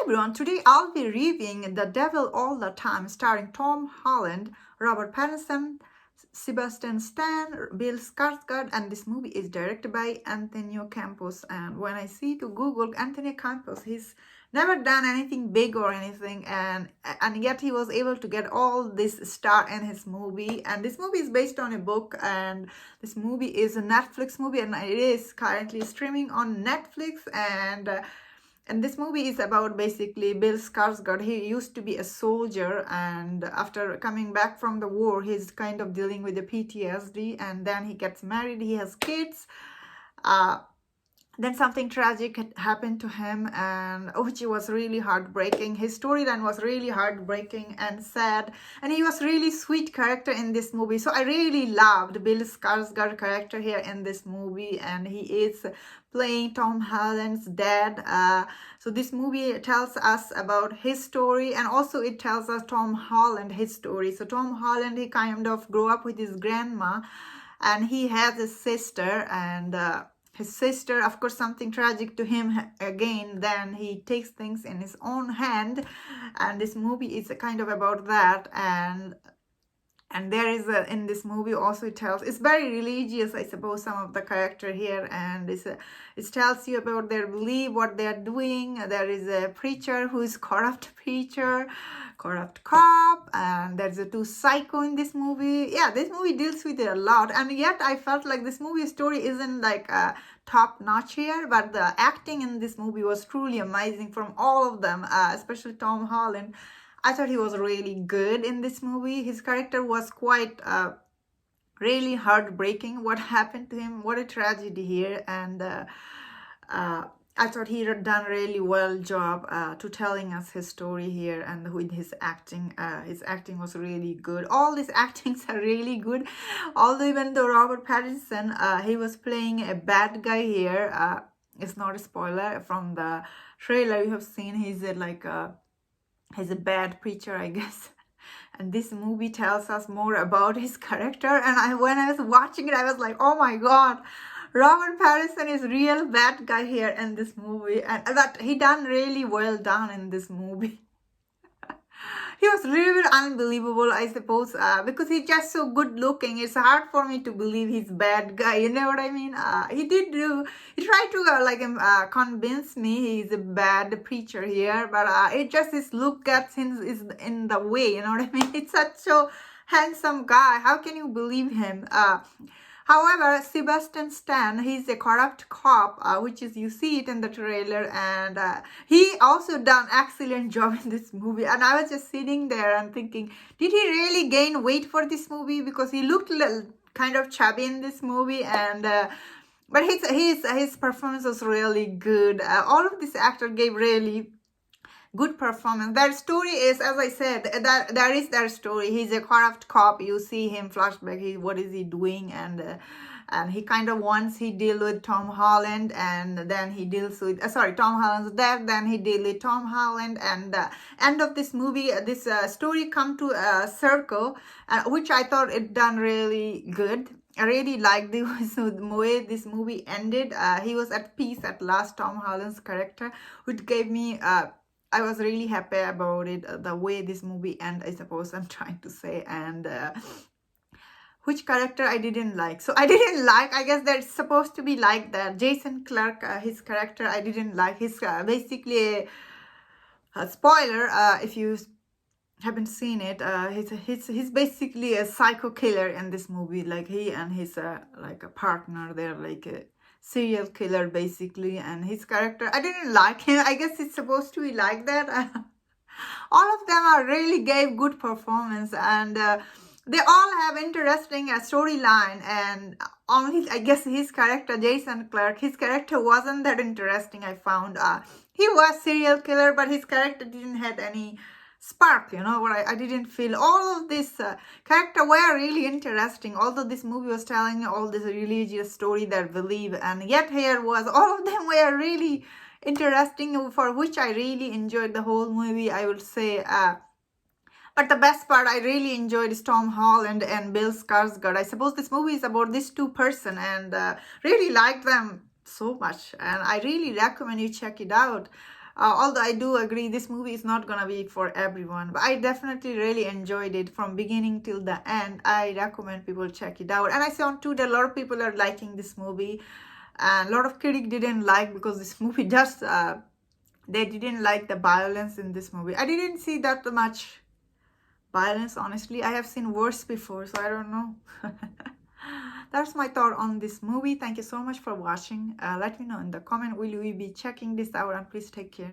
everyone, today I'll be reviewing The Devil All the Time starring Tom Holland, Robert Pattinson, Sebastian Stan, Bill Skarsgård, and this movie is directed by Antonio Campos. And when I see to Google Antonio Campos, he's never done anything big or anything, and yet he was able to get all this star in his movie. And this movie is based on a book, and this movie is a Netflix movie, and it is currently streaming on Netflix. And this movie is about basically Bill Skarsgård. He used to be a soldier, and after coming back from the war, he's kind of dealing with the PTSD, and then he gets married, he has kids. Then something tragic had happened to him, and which was really heartbreaking. His storyline was really heartbreaking and sad, and he was really sweet character in this movie. So I really loved Bill Skarsgård character here in this movie, and he is playing Tom Holland's dad. So this movie tells us about his story, and also it tells us Tom Holland his story. So Tom Holland, he kind of grew up with his grandma, and he has a sister, and his sister, of course, something tragic to him again, then he takes things in his own hand, and this movie is kind of about that. And there is in this movie also it tells, it's very religious, I suppose, some of the character here, and it tells you about their belief, what they're doing. There is a preacher who is corrupt preacher, corrupt cop, and there's a two psycho in this movie. Yeah, this movie deals with it a lot, and yet I felt like this movie story isn't like top notch here, but the acting in this movie was truly amazing from all of them, especially Tom Holland. I thought he was really good in this movie. His character was quite really heartbreaking. What happened to him? What a tragedy here. And I thought he had done really well job to telling us his story here, and with his acting was really good. All these actings are really good. Although even though Robert Pattinson, he was playing a bad guy here. It's not a spoiler from the trailer you have seen. He's a bad preacher, I guess. And this movie tells us more about his character. And when I was watching it, I was like, oh my God, Robert Pattinson is real bad guy here in this movie. And that he done really well done in this movie. He was really unbelievable, I suppose, because he's just so good looking. It's hard for me to believe he's bad guy. You know what I mean? He tried to convince me he's a bad preacher here, but it just his look gets is in the way. You know what I mean? It's such a handsome guy. How can you believe him? However, Sebastian Stan, he's a corrupt cop, which is, you see it in the trailer, and he also done excellent job in this movie. And I was just sitting there and thinking, did he really gain weight for this movie? Because he looked kind of chubby in this movie, and but his performance was really good. All of this actor gave really good performance. Their story is, as I said, that there is their story. He's a corrupt cop. You see him flashback. What is he doing? And he kind of once he deal with Tom Holland, and then he deals with Tom Holland's death. Then he deal with Tom Holland, and end of this movie, this story come to a circle, which I thought it done really good. I really liked the way this movie ended. He was at peace at last, Tom Holland's character, which gave me I was really happy about it, the way this movie ended, I suppose I'm trying to say. And which character I didn't like. So I didn't like, I guess that's supposed to be like that. Jason Clarke, his character, I didn't like. He's basically a spoiler, if you haven't seen it, he's basically a psycho killer in this movie. Like he and his like a partner, they're like a serial killer basically, and his character, I didn't like him. I guess it's supposed to be like that. All of them are really gave good performance, and they all have interesting storyline, and only I guess his character, Jason Clarke, his character wasn't that interesting. I found he was serial killer, but his character didn't have any spark, you know what, I didn't feel. All of this character were really interesting, although this movie was telling all this religious story that believe, and yet here was all of them were really interesting, for which I really enjoyed the whole movie, I would say. But the best part I really enjoyed is Tom Holland and Bill Skarsgård. I suppose this movie is about these two person, and really liked them so much, and I really recommend you check it out. Although I do agree this movie is not gonna be for everyone, but I definitely really enjoyed it from beginning till the end. I recommend people check it out. And I see on Twitter a lot of people are liking this movie, and a lot of critics didn't like, because this movie just they didn't like the violence in this movie. I didn't see that much violence, honestly. I have seen worse before, so I don't know. That's my thought on this movie. Thank you so much for watching. Let me know in the comment, will we be checking this out, and please take care.